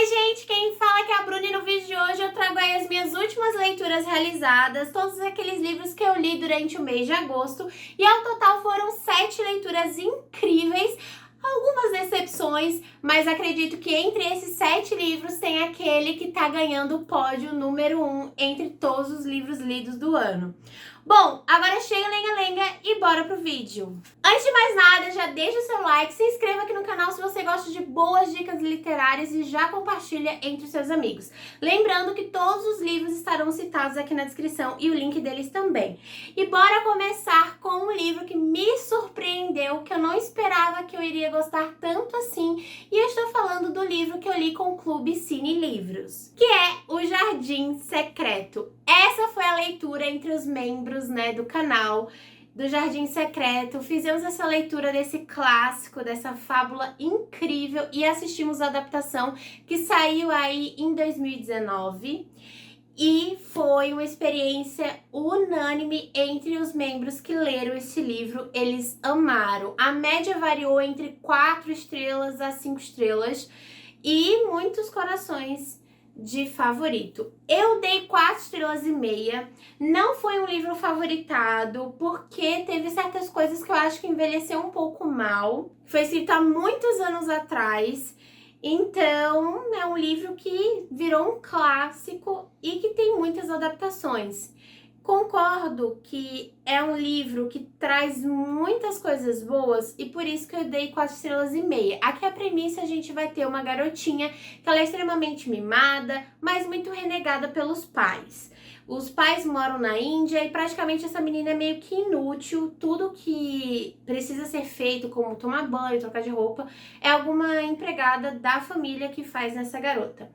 Oi gente, quem fala aqui é a Bruna e no vídeo de hoje eu trago aí as minhas últimas leituras realizadas, todos aqueles livros que eu li durante o mês de agosto, e ao total foram 7 leituras incríveis, algumas decepções, mas acredito que entre esses 7 livros tem aquele que tá ganhando o pódio número 1 entre todos os livros lidos do ano. Bom, agora chega lenga-lenga e bora pro vídeo. Antes de mais nada, já deixa o seu like, se inscreva aqui no canal se você gosta de boas dicas literárias e já compartilha entre os seus amigos. Lembrando que todos os livros estarão citados aqui na descrição e o link deles também. E bora começar com um livro que me surpreendeu, que eu não esperava que eu iria gostar tanto assim, e eu estou falando do livro que eu li com o Clube Cine Livros, que é O Jardim Secreto. Essa foi a leitura entre os membros, do canal do Jardim Secreto. Fizemos essa leitura desse clássico, dessa fábula incrível e assistimos a adaptação que saiu aí em 2019. E foi uma experiência unânime entre os membros que leram esse livro, eles amaram. A média variou entre 4 estrelas a 5 estrelas e muitos corações de favorito. Eu dei 4 estrelas e meia. Não foi um livro favoritado, porque teve certas coisas que eu acho que envelheceu um pouco mal. Foi escrito há muitos anos atrás. Então, é um livro que virou um clássico e que tem muitas adaptações. Concordo que é um livro que traz muitas coisas boas e por isso que eu dei 4 estrelas e meia. Aqui a premissa a gente vai ter uma garotinha que ela é extremamente mimada, mas muito renegada pelos pais. Os pais moram na Índia e praticamente essa menina é meio que inútil. Tudo que precisa ser feito, como tomar banho, trocar de roupa, é alguma empregada da família que faz nessa garota.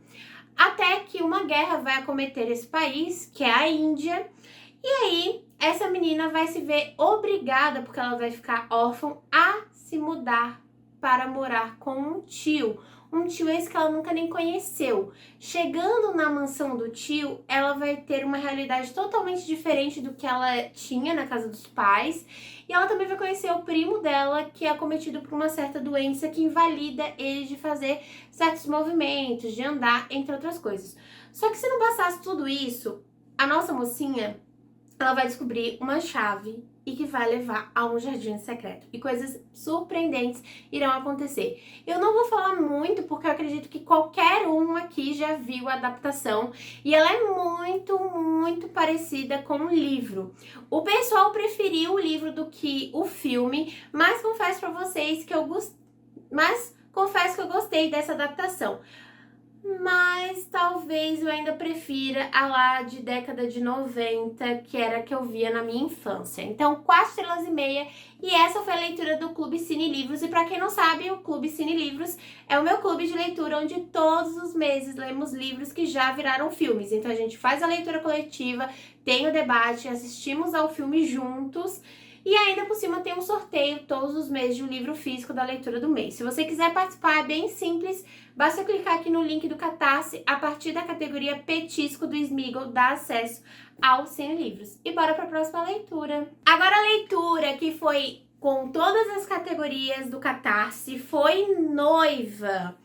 Até que uma guerra vai acometer esse país, que é a Índia, e aí essa menina vai se ver obrigada, porque ela vai ficar órfã, a se mudar para morar com um tio esse que ela nunca nem conheceu. Chegando na mansão do tio, ela vai ter uma realidade totalmente diferente do que ela tinha na casa dos pais, e ela também vai conhecer o primo dela, que é acometido por uma certa doença que invalida ele de fazer certos movimentos, de andar, entre outras coisas. Só que se não bastasse tudo isso, a nossa mocinha, ela vai descobrir uma chave e que vai levar a um jardim secreto. E coisas surpreendentes irão acontecer. Eu não vou falar muito, porque eu acredito que qualquer um aqui já viu a adaptação. E ela é muito parecida com o livro. O pessoal preferiu o livro do que o filme, mas confesso pra vocês que eu gostei dessa adaptação. Mas talvez eu ainda prefira a lá de década de 90, que era a que eu via na minha infância. Então, 4 estrelas e meia, e essa foi a leitura do Clube Cine Livros. E para quem não sabe, o Clube Cine Livros é o meu clube de leitura, onde todos os meses lemos livros que já viraram filmes. Então a gente faz a leitura coletiva, tem o debate, assistimos ao filme juntos. E ainda por cima tem um sorteio todos os meses de um livro físico da leitura do mês. Se você quiser participar, é bem simples. Basta clicar aqui no link do Catarse. A partir da categoria Petisco do Smiggle, dá acesso aos 100 livros. E bora para a próxima leitura. Agora a leitura que foi com todas as categorias do Catarse foi Noiva.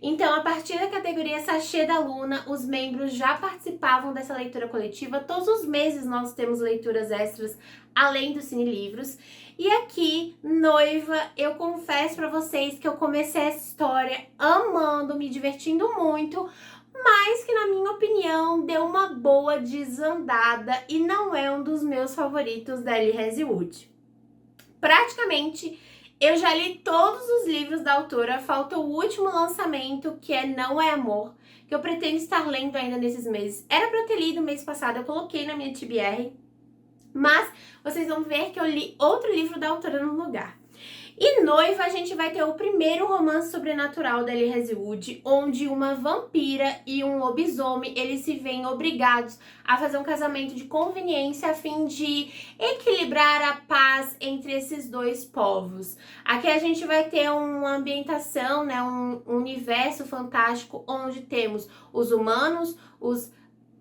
Então, a partir da categoria Sachê da Luna, os membros já participavam dessa leitura coletiva. Todos os meses nós temos leituras extras, além dos Cine Livros. E aqui, Noiva, eu confesso pra vocês que eu comecei essa história amando, me divertindo muito, mas que, na minha opinião, deu uma boa desandada e não é um dos meus favoritos da Ellie Wood. Praticamente, eu já li todos os livros da autora, falta o último lançamento, que é Não é Amor, que eu pretendo estar lendo ainda nesses meses. Era pra eu ter lido mês passado, eu coloquei na minha TBR, mas vocês vão ver que eu li outro livro da autora no lugar. E Noiva, a gente vai ter o primeiro romance sobrenatural da Ellie Wood, onde uma vampira e um lobisomem, eles se veem obrigados a fazer um casamento de conveniência a fim de equilibrar a paz entre esses dois povos. Aqui a gente vai ter uma ambientação, um universo fantástico, onde temos os humanos, os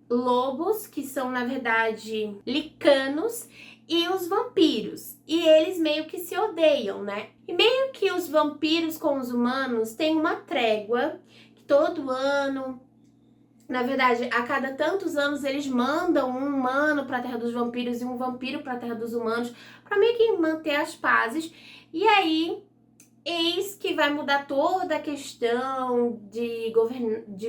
lobos, que são, na verdade, licanos, e os vampiros. E eles meio que se odeiam, E meio que os vampiros com os humanos têm uma trégua, que todo ano. Na verdade, a cada tantos anos eles mandam um humano para a Terra dos Vampiros e um vampiro para a Terra dos Humanos, para meio que manter as pazes. E aí, eis que vai mudar toda a questão de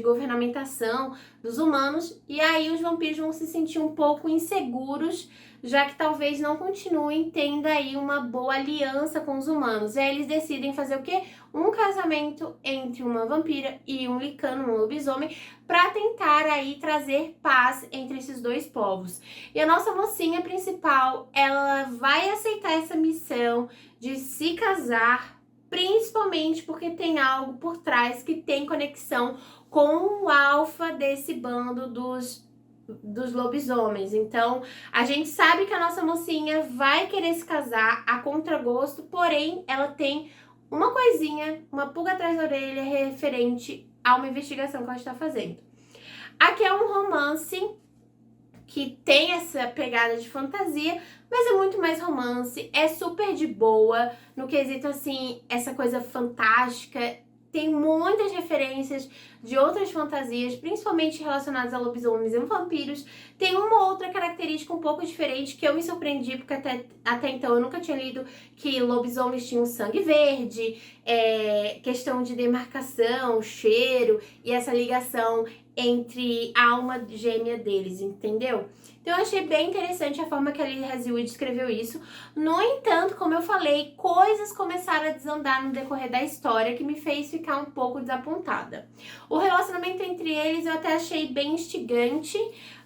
governamentação dos humanos, e aí os vampiros vão se sentir um pouco inseguros, já que talvez não continuem tendo aí uma boa aliança com os humanos. E aí eles decidem fazer o quê? Um casamento entre uma vampira e um licano, um lobisomem, para tentar aí trazer paz entre esses dois povos. E a nossa mocinha principal, ela vai aceitar essa missão de se casar, principalmente porque tem algo por trás que tem conexão com o alfa desse bando dos lobisomens. Então, a gente sabe que a nossa mocinha vai querer se casar a contragosto, porém, ela tem uma coisinha, uma pulga atrás da orelha referente a uma investigação que ela está fazendo. Aqui é um romance que tem essa pegada de fantasia, mas é muito mais romance, é super de boa, no quesito assim, essa coisa fantástica, tem muitas referências de outras fantasias, principalmente relacionadas a lobisomens e vampiros. Tem uma outra característica um pouco diferente que eu me surpreendi, porque até então eu nunca tinha lido que lobisomens tinham sangue verde, questão de demarcação, cheiro e essa ligação entre a alma gêmea deles, entendeu? Então eu achei bem interessante a forma que a Lee Hazelwood escreveu isso. No entanto, como eu falei, coisas começaram a desandar no decorrer da história que me fez ficar um pouco desapontada. O relacionamento entre eles eu até achei bem instigante,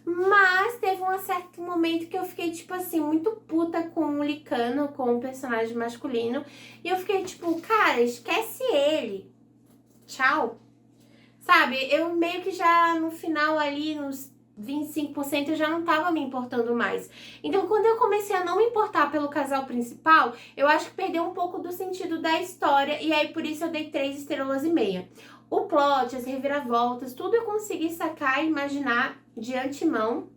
mas teve um certo momento que eu fiquei, tipo assim, muito puta com o Licano, com o personagem masculino. E eu fiquei tipo, cara, esquece ele. Tchau. Sabe, eu meio que já no final ali, nos 25%, eu já não tava me importando mais. Então, quando eu comecei a não me importar pelo casal principal, eu acho que perdeu um pouco do sentido da história, e aí por isso eu dei 3 estrelas e meia. O plot, as reviravoltas, tudo eu consegui sacar e imaginar de antemão.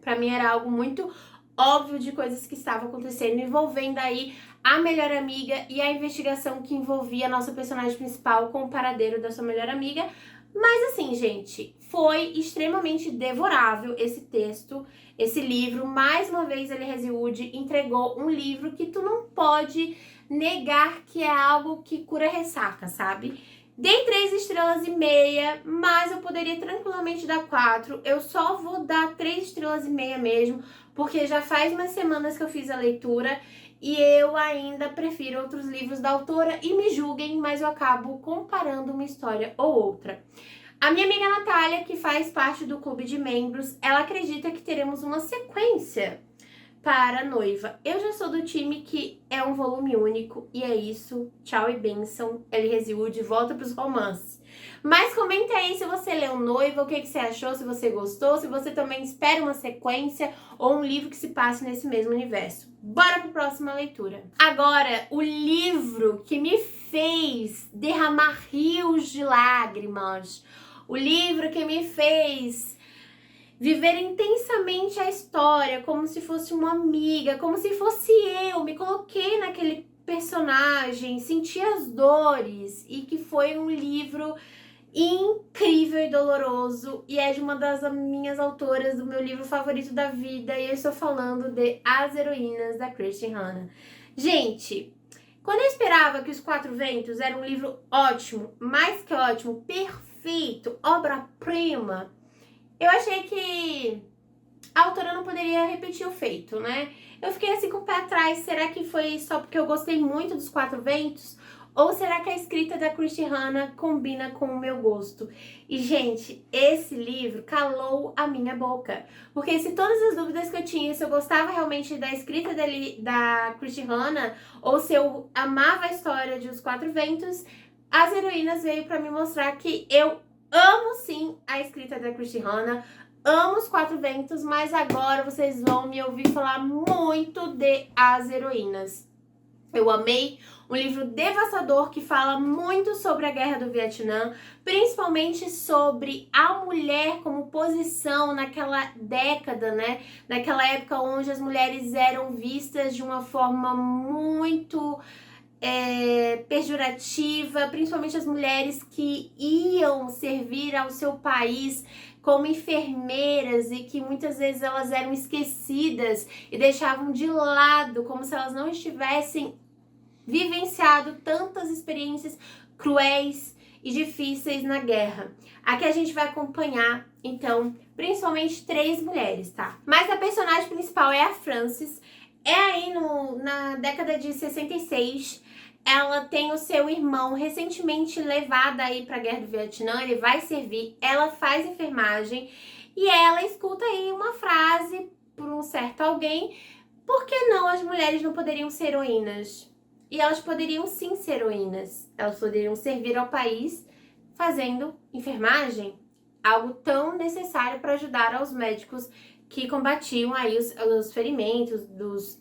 Pra mim era algo muito óbvio de coisas que estavam acontecendo, envolvendo aí a melhor amiga e a investigação que envolvia a nossa personagem principal com o paradeiro da sua melhor amiga. Mas assim, gente, foi extremamente devorável esse texto, esse livro. Mais uma vez, a Lee Hazelwood entregou um livro que tu não pode negar que é algo que cura ressaca, sabe? Dei 3 estrelas e meia, mas eu poderia tranquilamente dar 4. Eu só vou dar 3 estrelas e meia mesmo, porque já faz umas semanas que eu fiz a leitura e eu ainda prefiro outros livros da autora, e me julguem, mas eu acabo comparando uma história ou outra. A minha amiga Natália, que faz parte do clube de membros, ela acredita que teremos uma sequência para Noiva. Eu já sou do time que é um volume único, e é isso. Tchau e bênção. Lee Hazelwood volta para os romances. Mas comenta aí se você leu Noiva, o que você achou, se você gostou, se você também espera uma sequência ou um livro que se passe nesse mesmo universo. Bora para a próxima leitura. Agora, o livro que me fez derramar rios de lágrimas. O livro que me fez viver intensamente a história, como se fosse uma amiga, como se fosse eu. Me coloquei naquele personagem, senti as dores, e que foi um livro incrível e doloroso, e é de uma das minhas autoras do meu livro favorito da vida, e eu estou falando de As Heroínas, da Christian Hanna. Gente, quando eu esperava que Os Quatro Ventos era um livro ótimo, mais que ótimo, perfeito, obra-prima, eu achei que a autora não poderia repetir o feito, né? Eu fiquei assim com o pé atrás, será que foi só porque eu gostei muito dos Quatro Ventos? Ou será que a escrita da Christian Hanna combina com o meu gosto? E, gente, esse livro calou a minha boca. Porque se todas as dúvidas que eu tinha, se eu gostava realmente da escrita da Christian Hanna, ou se eu amava a história de Os Quatro Ventos, As Heroínas veio pra me mostrar que eu amo sim a escrita da Christian Hanna, amo Os Quatro Ventos, mas agora vocês vão me ouvir falar muito de As Heroínas. Eu amei, um livro devastador que fala muito sobre a Guerra do Vietnã, principalmente sobre a mulher como posição naquela década, né? Naquela época onde as mulheres eram vistas de uma forma muito pejorativa, principalmente as mulheres que iam servir ao seu país como enfermeiras e que muitas vezes elas eram esquecidas e deixavam de lado, como se elas não estivessem vivenciado tantas experiências cruéis e difíceis na guerra. Aqui a gente vai acompanhar, então, principalmente 3 mulheres, tá? Mas a personagem principal é a Frances. É aí na década de 66, ela tem o seu irmão recentemente levado aí para a Guerra do Vietnã, ele vai servir, ela faz enfermagem e ela escuta aí uma frase por um certo alguém: por que não as mulheres não poderiam ser heroínas? E elas poderiam sim ser heroínas, elas poderiam servir ao país fazendo enfermagem, algo tão necessário para ajudar aos médicos que combatiam aí os ferimentos dos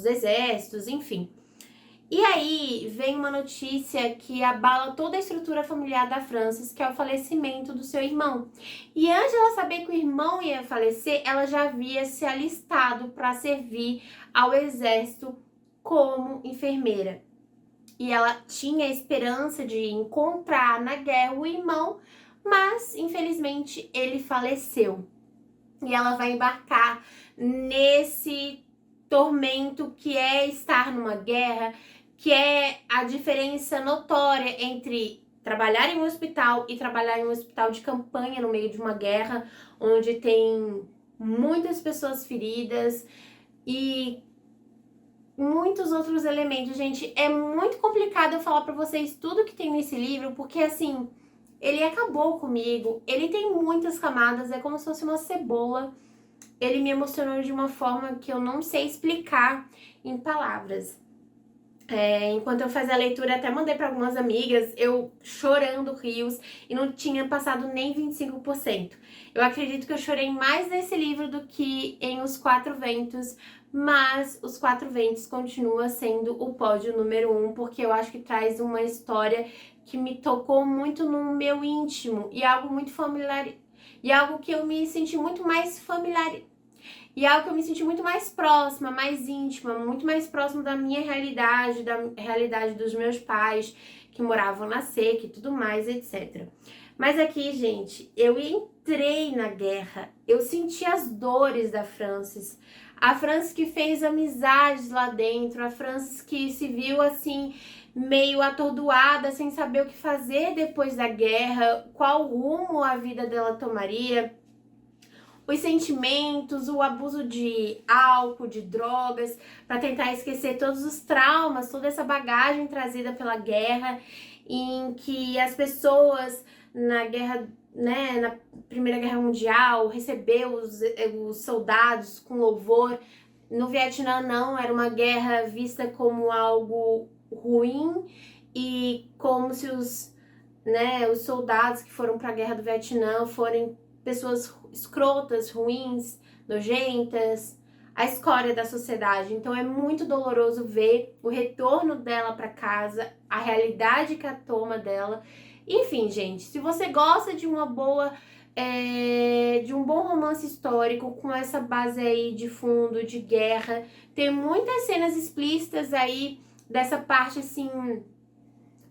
exércitos, enfim. E aí vem uma notícia que abala toda a estrutura familiar da Frances, que é o falecimento do seu irmão. E antes de ela saber que o irmão ia falecer, ela já havia se alistado para servir ao exército como enfermeira. E ela tinha a esperança de encontrar na guerra o irmão, mas infelizmente ele faleceu. E ela vai embarcar nesse tormento que é estar numa guerra, que é a diferença notória entre trabalhar em um hospital e trabalhar em um hospital de campanha no meio de uma guerra, onde tem muitas pessoas feridas e muitos outros elementos. Gente, é muito complicado eu falar pra vocês tudo que tem nesse livro, porque assim, ele acabou comigo, ele tem muitas camadas, é como se fosse uma cebola. Ele me emocionou de uma forma que eu não sei explicar em palavras. Enquanto eu fazia a leitura, até mandei para algumas amigas, eu chorando rios e não tinha passado nem 25%. Eu acredito que eu chorei mais nesse livro do que em Os Quatro Ventos, mas Os Quatro Ventos continua sendo o pódio número 1, porque eu acho que traz uma história que me tocou muito no meu íntimo e algo muito familiar, e algo que eu me senti muito mais familiar. E algo que eu me senti muito mais próxima, mais íntima, muito mais próximo da minha realidade, da realidade dos meus pais, que moravam na seca e tudo mais, etc. Mas aqui, gente, eu entrei na guerra, eu senti as dores da Frances. A Frances que fez amizades lá dentro, a Frances que se viu assim, meio atordoada, sem saber o que fazer depois da guerra, qual rumo a vida dela tomaria. Os sentimentos, o abuso de álcool, de drogas, para tentar esquecer todos os traumas, toda essa bagagem trazida pela guerra, em que as pessoas na guerra, né, na Primeira Guerra Mundial, recebeu os soldados com louvor. No Vietnã não, era uma guerra vista como algo ruim e como se os soldados que foram para a guerra do Vietnã forem pessoas escrotas, ruins, nojentas, a escória da sociedade. Então é muito doloroso ver o retorno dela para casa, a realidade que a toma dela. Enfim, gente, se você gosta de uma boa de um bom romance histórico com essa base aí de fundo, de guerra, tem muitas cenas explícitas aí dessa parte assim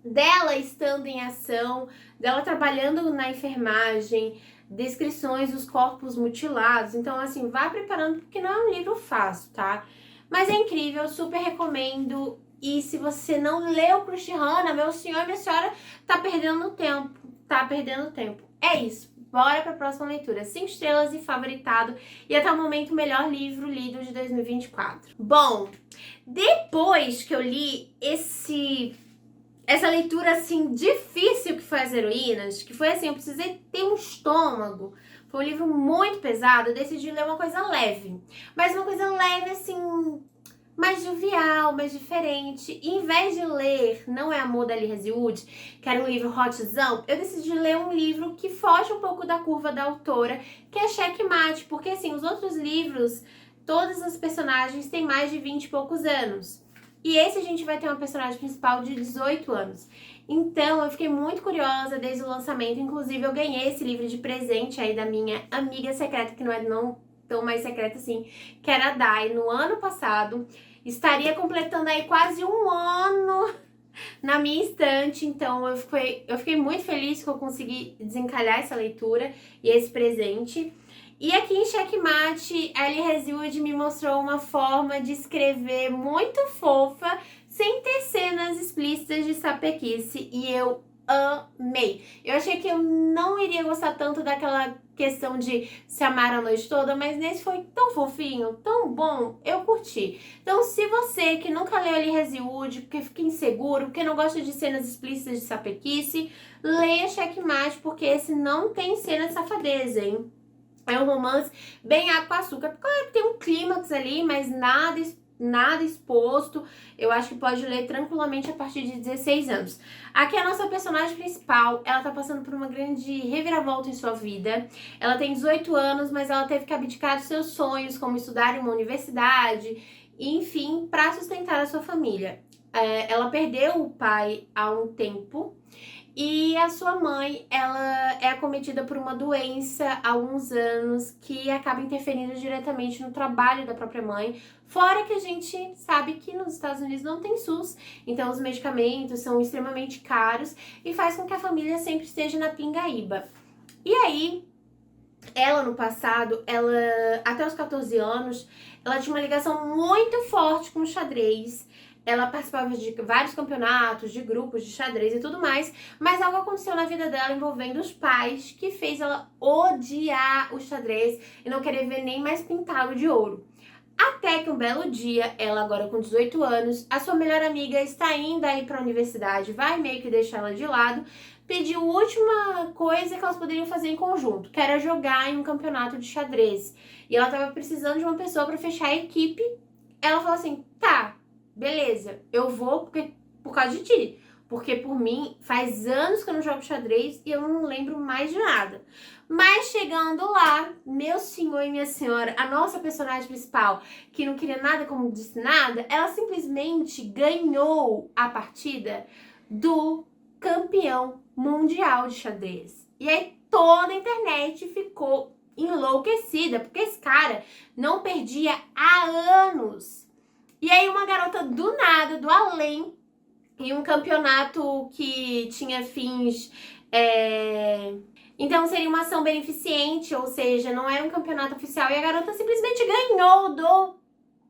dela estando em ação, dela trabalhando na enfermagem, descrições dos corpos mutilados. Então, assim, vá preparando, porque não é um livro fácil, tá? Mas é incrível, super recomendo. E se você não leu Christian Hanna, meu senhor e minha senhora, tá perdendo tempo, tá perdendo tempo. É isso, bora pra próxima leitura. 5 estrelas e favoritado. E até o momento, o melhor livro lido de 2024. Bom, depois que eu li essa leitura, assim, difícil que foi As Heroínas, que foi assim, eu precisei ter um estômago, foi um livro muito pesado, eu decidi ler uma coisa leve, mas uma coisa leve, assim, mais jovial, mais diferente. E em vez de ler Não é Amor, da Lee Hasselwood, que era um livro hotzão, eu decidi ler um livro que foge um pouco da curva da autora, que é Checkmate, porque assim, os outros livros, todas as personagens têm mais de 20 e poucos anos. E esse a gente vai ter uma personagem principal de 18 anos. Então, eu fiquei muito curiosa desde o lançamento. Inclusive, eu ganhei esse livro de presente aí da minha amiga secreta, que não é não tão mais secreta assim, que era a Dai, no ano passado. estaria completando aí quase um ano na minha estante, então eu fiquei muito feliz que eu consegui desencalhar essa leitura e esse presente. E aqui em Checkmate, a Ellie Hazelwood me mostrou uma forma de escrever muito fofa, sem ter cenas explícitas de sapequice, e eu amei. Eu achei que eu não iria gostar tanto daquela questão de se amar a noite toda, mas nesse foi tão fofinho, tão bom, eu curti. Então, se você que nunca leu Ellie Hazelwood, porque fica inseguro, porque não gosta de cenas explícitas de sapequice, leia Checkmate, porque esse não tem cena de safadeza, hein? É um romance bem água com açúcar. Claro que tem um clímax ali, mas nada exposto. Eu acho que pode ler tranquilamente a partir de 16 anos. Aqui a nossa personagem principal, ela tá passando por uma grande reviravolta em sua vida. Ela tem 18 anos, mas ela teve que abdicar dos seus sonhos, como estudar em uma universidade, enfim, para sustentar a sua família. Ela perdeu o pai há um tempo. E a sua mãe, ela é acometida por uma doença há alguns anos que acaba interferindo diretamente no trabalho da própria mãe. Fora que a gente sabe que nos Estados Unidos não tem SUS, então os medicamentos são extremamente caros e faz com que a família sempre esteja na pindaíba. E aí, ela no passado, até os 14 anos, ela tinha uma ligação muito forte com o xadrez. Ela participava de vários campeonatos, de grupos de xadrez e tudo mais, mas algo aconteceu na vida dela envolvendo os pais que fez ela odiar o xadrez e não querer ver nem mais pintá-lo de ouro. Até que um belo dia, ela agora com 18 anos, a sua melhor amiga está indo aí para a universidade, vai meio que deixar ela de lado, pediu a última coisa que elas poderiam fazer em conjunto, que era jogar em um campeonato de xadrez. E ela estava precisando de uma pessoa para fechar a equipe. Ela falou assim, tá, beleza, eu vou por causa de ti. Porque por mim, faz anos que eu não jogo xadrez e eu não lembro mais de nada. Mas chegando lá, meu senhor e minha senhora, a nossa personagem principal, que não queria nada como disse nada, ela simplesmente ganhou a partida do campeão mundial de xadrez. E aí toda a internet ficou enlouquecida, porque esse cara não perdia há anos. E aí uma garota do nada, do além, em um campeonato que tinha fins... Então seria uma ação beneficente, ou seja, não era um campeonato oficial. E a garota simplesmente ganhou do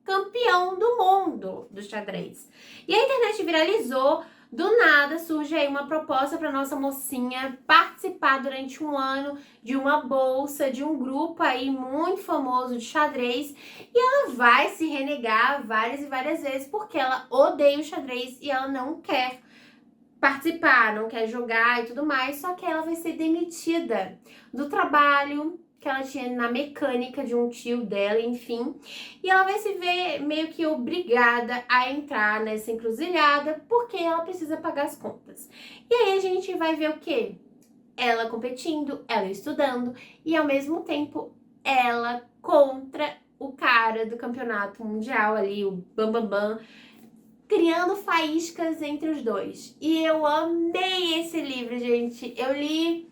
campeão do mundo do xadrez. E a internet viralizou. Do nada surge aí uma proposta para nossa mocinha participar durante um ano de uma bolsa, de um grupo aí muito famoso de xadrez. E ela vai se renegar várias e várias vezes porque ela odeia o xadrez e ela não quer participar, não quer jogar e tudo mais. Só que ela vai ser demitida do trabalho que ela tinha na mecânica de um tio dela, enfim. E ela vai se ver meio que obrigada a entrar nessa encruzilhada porque ela precisa pagar as contas. E aí a gente vai ver o quê? Ela competindo, ela estudando e ao mesmo tempo ela contra o cara do campeonato mundial ali, o Bam Bam Bam, criando faíscas entre os dois. E eu amei esse livro, gente. Eu li...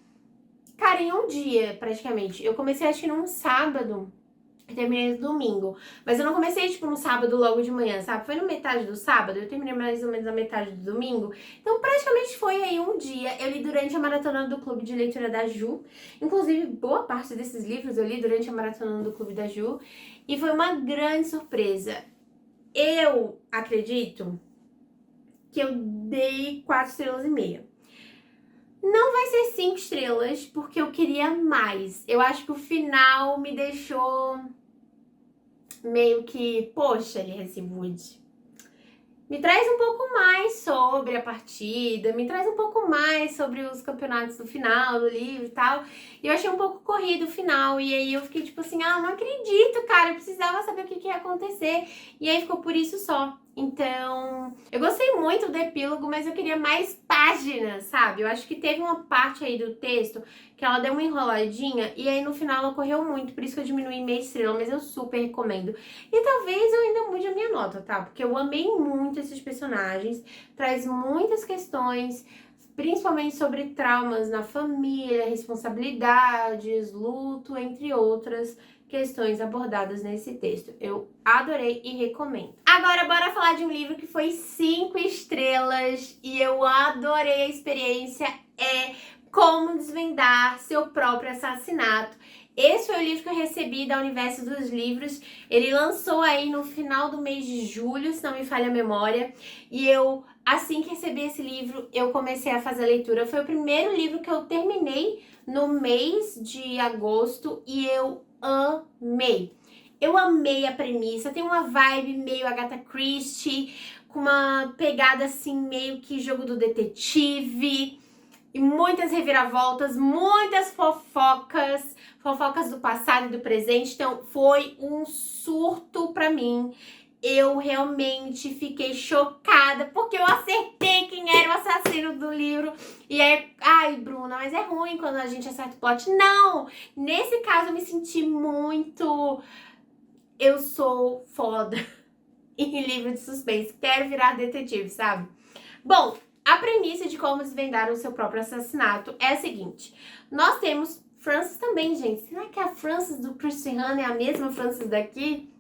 Cara, em um dia, praticamente. Eu comecei, acho que num sábado, e terminei no domingo. Mas eu não comecei, tipo, no sábado logo de manhã, sabe? Foi no metade do sábado, eu terminei mais ou menos na metade do domingo. Então, praticamente foi aí um dia. Eu li durante a maratona do Clube de Leitura da Ju. Inclusive, boa parte desses livros eu li durante a maratona do Clube da Ju. E foi uma grande surpresa. Eu acredito que eu dei 4,5 estrelas. Não vai ser 5 estrelas, porque eu queria mais. Eu acho que o final me deixou meio que, poxa, Ellie Hazelwood, me traz um pouco mais sobre a partida, me traz um pouco mais sobre os campeonatos do final do livro e tal. E eu achei um pouco corrido o final, e aí eu fiquei tipo assim, não acredito, cara, eu precisava saber o que ia acontecer. E aí ficou por isso só. Então, eu gostei muito do epílogo, mas eu queria mais páginas, sabe? Eu acho que teve uma parte aí do texto que ela deu uma enroladinha e aí no final ela correu muito, por isso que eu diminui meia estrela, mas eu super recomendo. E talvez eu ainda mude a minha nota, tá? Porque eu amei muito esses personagens, traz muitas questões, principalmente sobre traumas na família, responsabilidades, luto, entre outras questões abordadas nesse texto. Eu adorei e recomendo. Agora, bora falar de um livro que foi 5 estrelas e eu adorei a experiência. É Como Desvendar Seu Próprio Assassinato. Esse foi o livro que eu recebi da Universo dos Livros. Ele lançou aí no final do mês de julho, se não me falha a memória. E eu, assim que recebi esse livro, eu comecei a fazer a leitura. Foi o primeiro livro que eu terminei no mês de agosto e eu amei. Eu amei a premissa. Tem uma vibe meio Agatha Christie, com uma pegada assim meio que jogo do detetive. E muitas reviravoltas, muitas fofocas do passado e do presente. Então, foi um surto pra mim. Eu realmente fiquei chocada, porque eu acertei quem era o assassino do livro. E aí, ai, Bruna, mas é ruim quando a gente acerta o plot. Não! Nesse caso, eu me senti muito... Eu sou foda em livro de suspense. Quero virar detetive, sabe? Bom... A premissa de Como Desvendar o Seu Próprio Assassinato é a seguinte. Nós temos Frances também, gente. Será que a Frances do Christian Hanna é a mesma Frances daqui?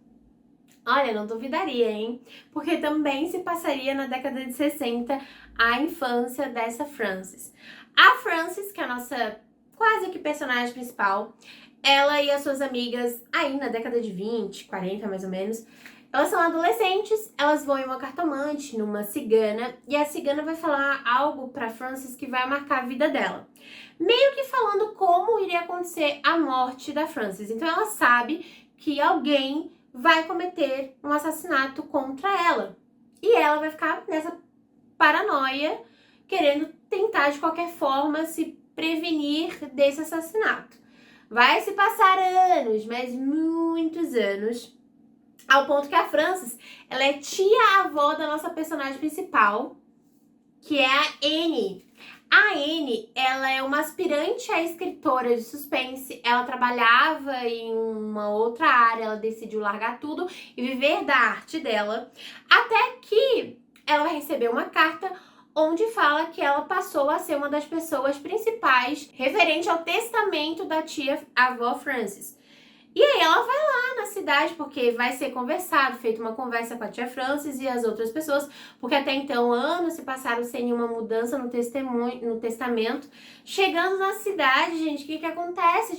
Olha, não duvidaria, hein? Porque também se passaria na década de 60 a infância dessa Frances. A Frances, que é a nossa quase que personagem principal, ela e as suas amigas aí na década de 20, 40 mais ou menos, elas são adolescentes, elas vão em uma cartomante, numa cigana, e a cigana vai falar algo pra Frances que vai marcar a vida dela. Meio que falando como iria acontecer a morte da Frances. Então ela sabe que alguém vai cometer um assassinato contra ela. E ela vai ficar nessa paranoia, querendo tentar de qualquer forma se prevenir desse assassinato. Vai se passar anos, mas muitos anos, ao ponto que a Frances, ela é tia-avó da nossa personagem principal, que é a Annie. A Annie, ela é uma aspirante a escritora de suspense. Ela trabalhava em uma outra área, ela decidiu largar tudo e viver da arte dela. Até que ela vai receber uma carta onde fala que ela passou a ser uma das pessoas principais referente ao testamento da tia-avó Frances. E aí ela vai lá na cidade, porque vai ser conversado, feita uma conversa com a tia Frances e as outras pessoas, porque até então anos se passaram sem nenhuma mudança no testamento. Chegando na cidade, gente, o que acontece?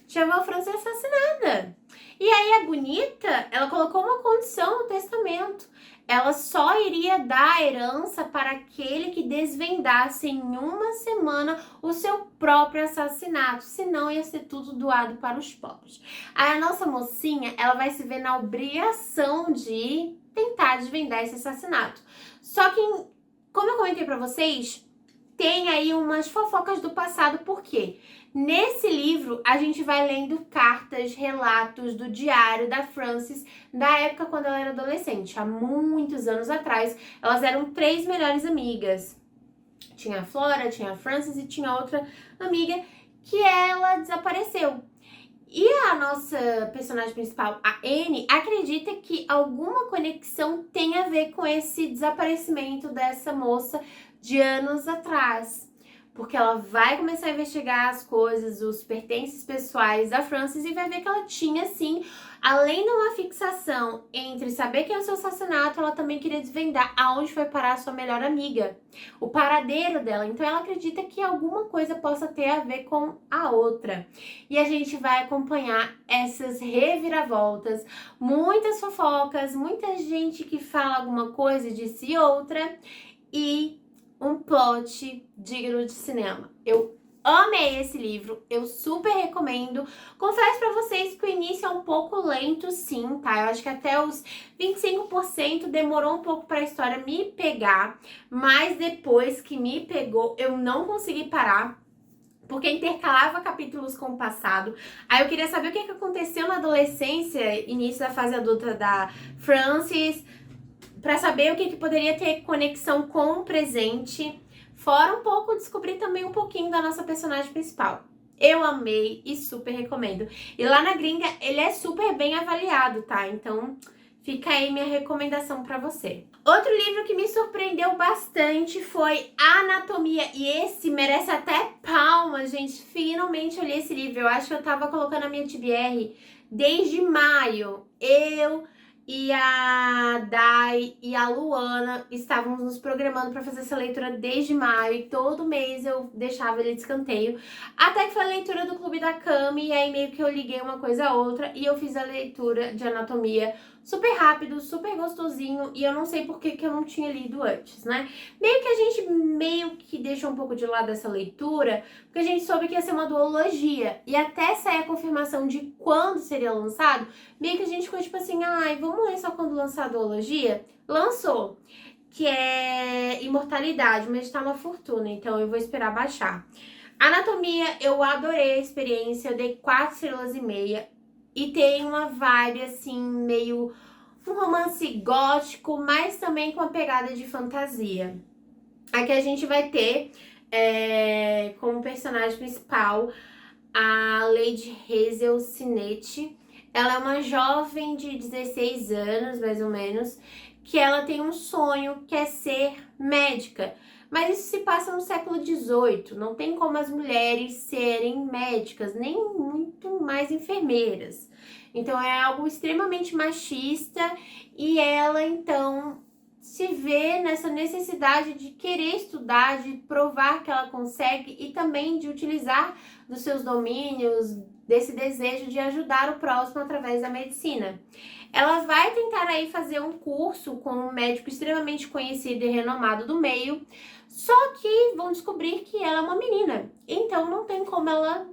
Tia-avó Frances é assassinada. E aí a bonita, ela colocou uma condição no testamento. Ela só iria dar a herança para aquele que desvendasse em uma semana o seu próprio assassinato, senão ia ser tudo doado para os pobres. Aí a nossa mocinha, ela vai se ver na obrigação de tentar desvendar esse assassinato. Só que, como eu comentei para vocês, tem aí umas fofocas do passado, por quê? Nesse livro, a gente vai lendo cartas, relatos do diário da Frances, da época quando ela era adolescente, há muitos anos atrás. Elas eram 3 melhores amigas. Tinha a Flora, tinha a Frances e tinha outra amiga que ela desapareceu. E a nossa personagem principal, a Annie, acredita que alguma conexão tem a ver com esse desaparecimento dessa moça de anos atrás. Porque ela vai começar a investigar as coisas, os pertences pessoais da Frances e vai ver que ela tinha, sim, além de uma fixação entre saber quem é o seu assassinato, ela também queria desvendar aonde foi parar a sua melhor amiga, o paradeiro dela. Então ela acredita que alguma coisa possa ter a ver com a outra. E a gente vai acompanhar essas reviravoltas, muitas fofocas, muita gente que fala alguma coisa e disse outra, e um plot digno de cinema. Eu amei esse livro, eu super recomendo. Confesso pra vocês que o início é um pouco lento, sim, tá? Eu acho que até os 25% demorou um pouco pra história me pegar, mas depois que me pegou, eu não consegui parar, porque intercalava capítulos com o passado. Aí eu queria saber o que aconteceu na adolescência, início da fase adulta da Frances, para saber o que poderia ter conexão com o presente. Fora um pouco, descobrir também um pouquinho da nossa personagem principal. Eu amei e super recomendo. E lá na gringa, ele é super bem avaliado, tá? Então, fica aí minha recomendação pra você. Outro livro que me surpreendeu bastante foi Anatomia, e esse merece até palmas, gente. Finalmente eu li esse livro. Eu acho que eu tava colocando a minha TBR desde maio. Eu e a Dai e a Luana estávamos nos programando para fazer essa leitura desde maio, e todo mês eu deixava ele de escanteio. Até que foi a leitura do Clube da Cami, e aí meio que eu liguei uma coisa a outra e eu fiz a leitura de Anatomia super rápido, super gostosinho, e eu não sei por que eu não tinha lido antes, né? Meio que a gente meio que deixou um pouco de lado essa leitura, porque a gente soube que ia ser uma duologia, e até sair a confirmação de quando seria lançado, meio que a gente ficou tipo assim, ai, vamos ler só quando lançar a duologia? Lançou, que é Imortalidade, mas tá uma fortuna, então eu vou esperar baixar. Anatomia, eu adorei a experiência, eu dei 4 estrelas e meia. E tem uma vibe, assim, meio um romance gótico, mas também com uma pegada de fantasia. Aqui a gente vai ter como personagem principal a Lady Hazel Sinetti. Ela é uma jovem de 16 anos, mais ou menos, que ela tem um sonho que é ser médica. Mas isso se passa no século XVIII, não tem como as mulheres serem médicas, nem muito mais enfermeiras. Então é algo extremamente machista, e ela então se vê nessa necessidade de querer estudar, de provar que ela consegue, e também de utilizar dos seus domínios, desse desejo de ajudar o próximo através da medicina. Ela vai tentar aí fazer um curso com um médico extremamente conhecido e renomado do meio, só que vão descobrir que ela é uma menina, então não tem como ela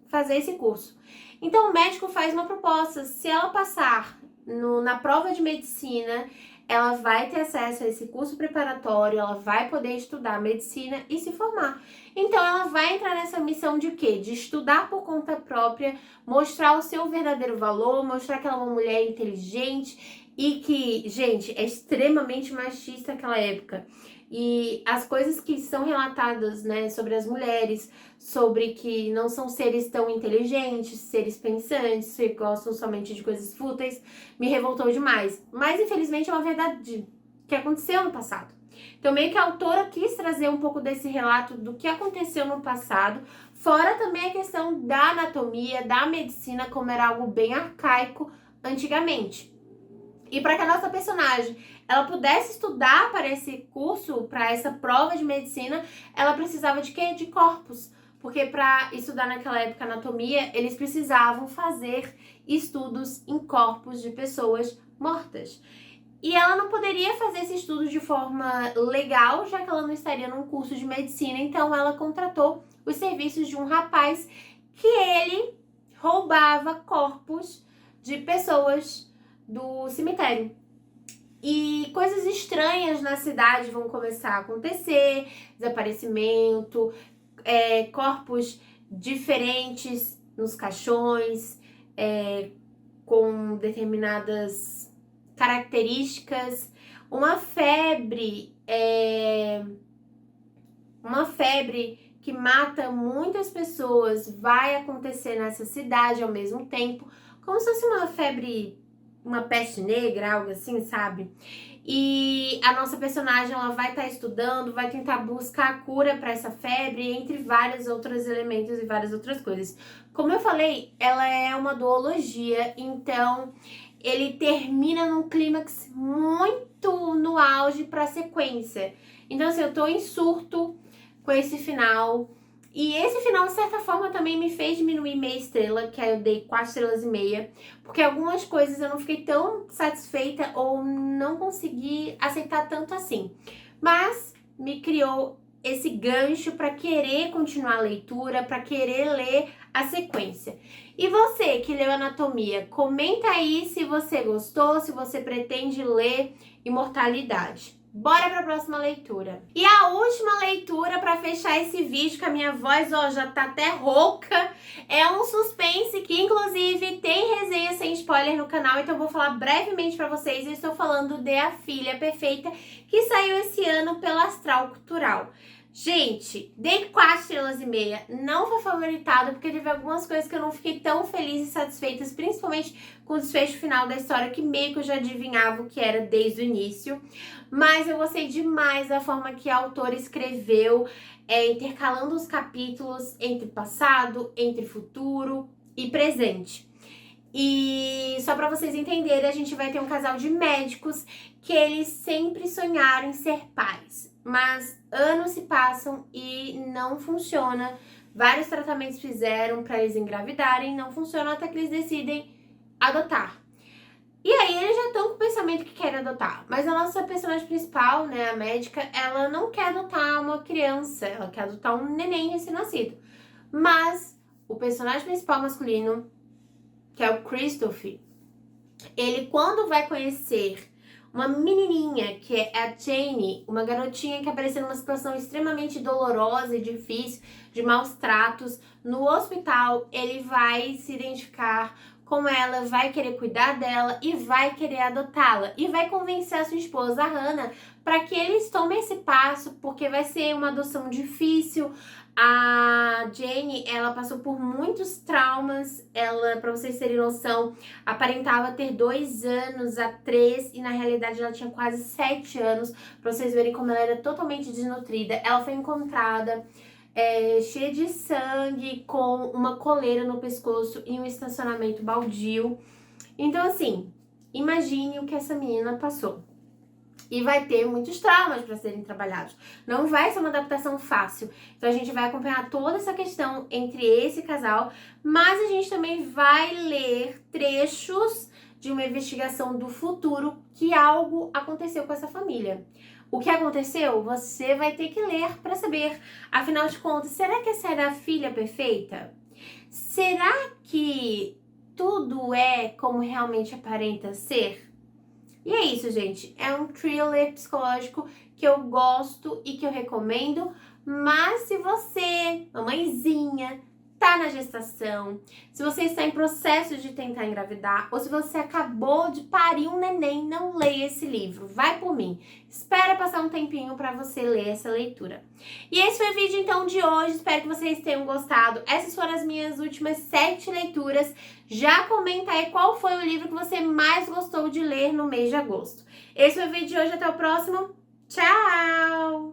fazer esse curso. Então o médico faz uma proposta: se ela passar na prova de medicina, ela vai ter acesso a esse curso preparatório, ela vai poder estudar medicina e se formar. Então ela vai entrar nessa missão de quê? De estudar por conta própria, mostrar o seu verdadeiro valor, mostrar que ela é uma mulher inteligente e que, gente, é extremamente machista naquela época. E as coisas que são relatadas, né, sobre as mulheres, sobre que não são seres tão inteligentes, seres pensantes, que gostam somente de coisas fúteis, me revoltou demais. Mas, infelizmente, é uma verdade que aconteceu no passado. Então, meio que a autora quis trazer um pouco desse relato do que aconteceu no passado, fora também a questão da anatomia, da medicina, como era algo bem arcaico antigamente. E para que a nossa personagem ela pudesse estudar para esse curso, para essa prova de medicina, ela precisava de quê? De corpos. Porque para estudar naquela época anatomia, eles precisavam fazer estudos em corpos de pessoas mortas. E ela não poderia fazer esse estudo de forma legal, já que ela não estaria num curso de medicina. Então ela contratou os serviços de um rapaz que ele roubava corpos de pessoas do cemitério. E coisas estranhas na cidade vão começar a acontecer, desaparecimento, corpos diferentes nos caixões, com determinadas características, uma febre que mata muitas pessoas vai acontecer nessa cidade ao mesmo tempo, como se fosse uma febre, uma peste negra, algo assim, sabe? E a nossa personagem, ela vai estar estudando, vai tentar buscar a cura para essa febre, entre vários outros elementos e várias outras coisas. Como eu falei, ela é uma duologia, então ele termina num clímax muito no auge para a sequência. Então, assim, eu tô em surto com esse final. E esse final, de certa forma, também me fez diminuir meia estrela, que aí eu dei 4 estrelas e meia, porque algumas coisas eu não fiquei tão satisfeita ou não consegui aceitar tanto assim. Mas me criou esse gancho para querer continuar a leitura, para querer ler a sequência. E você que leu Anatomia, comenta aí se você gostou, se você pretende ler Imortalidade. Bora para a próxima leitura. E a última leitura para fechar esse vídeo, que a minha voz já tá até rouca, é um suspense que inclusive tem resenha sem spoiler no canal, então eu vou falar brevemente para vocês. Eu estou falando de A Filha Perfeita, que saiu esse ano pela Astral Cultural. Gente, dei 4,5 estrelas. Não foi favoritado porque teve algumas coisas que eu não fiquei tão feliz e satisfeitas, principalmente com o desfecho final da história, que meio que eu já adivinhava o que era desde o início. Mas eu gostei demais da forma que a autora escreveu, intercalando os capítulos entre passado, entre futuro e presente. E só para vocês entenderem, a gente vai ter um casal de médicos que eles sempre sonharam em ser pais, mas anos se passam e não funciona. Vários tratamentos fizeram para eles engravidarem, não funciona até que eles decidem adotar. E aí eles já estão com o pensamento que querem adotar, mas a nossa personagem principal, né, a médica, ela não quer adotar uma criança, ela quer adotar um neném recém-nascido. Mas o personagem principal masculino, que é o Christopher, ele quando vai conhecer uma menininha, que é a Jane, uma garotinha que apareceu numa situação extremamente dolorosa e difícil, de maus tratos, no hospital, ele vai se identificar com ela, vai querer cuidar dela e vai querer adotá-la. E vai convencer a sua esposa, a Hannah, para que eles tomem esse passo, porque vai ser uma adoção difícil. A Jane, ela passou por muitos traumas. Ela, pra vocês terem noção, aparentava ter 2 anos a 3 e na realidade ela tinha quase 7 anos. Pra vocês verem como ela era totalmente desnutrida. Ela foi encontrada cheia de sangue, com uma coleira no pescoço em um estacionamento baldio. Então, assim, imagine o que essa menina passou. E vai ter muitos traumas para serem trabalhados. Não vai ser uma adaptação fácil. Então a gente vai acompanhar toda essa questão entre esse casal, mas a gente também vai ler trechos de uma investigação do futuro que algo aconteceu com essa família. O que aconteceu? Você vai ter que ler para saber. Afinal de contas, será que essa era a filha perfeita? Será que tudo é como realmente aparenta ser? E é isso, gente. É um thriller psicológico que eu gosto e que eu recomendo. Mas se você, mamãezinha, tá na gestação, se você está em processo de tentar engravidar, ou se você acabou de parir um neném, não leia esse livro. Vai por mim. Espera passar um tempinho para você ler essa leitura. E esse foi o vídeo, então, de hoje. Espero que vocês tenham gostado. Essas foram as minhas últimas 7 leituras. Já comenta aí qual foi o livro que você mais gostou de ler no mês de agosto. Esse foi o vídeo de hoje. Até o próximo. Tchau!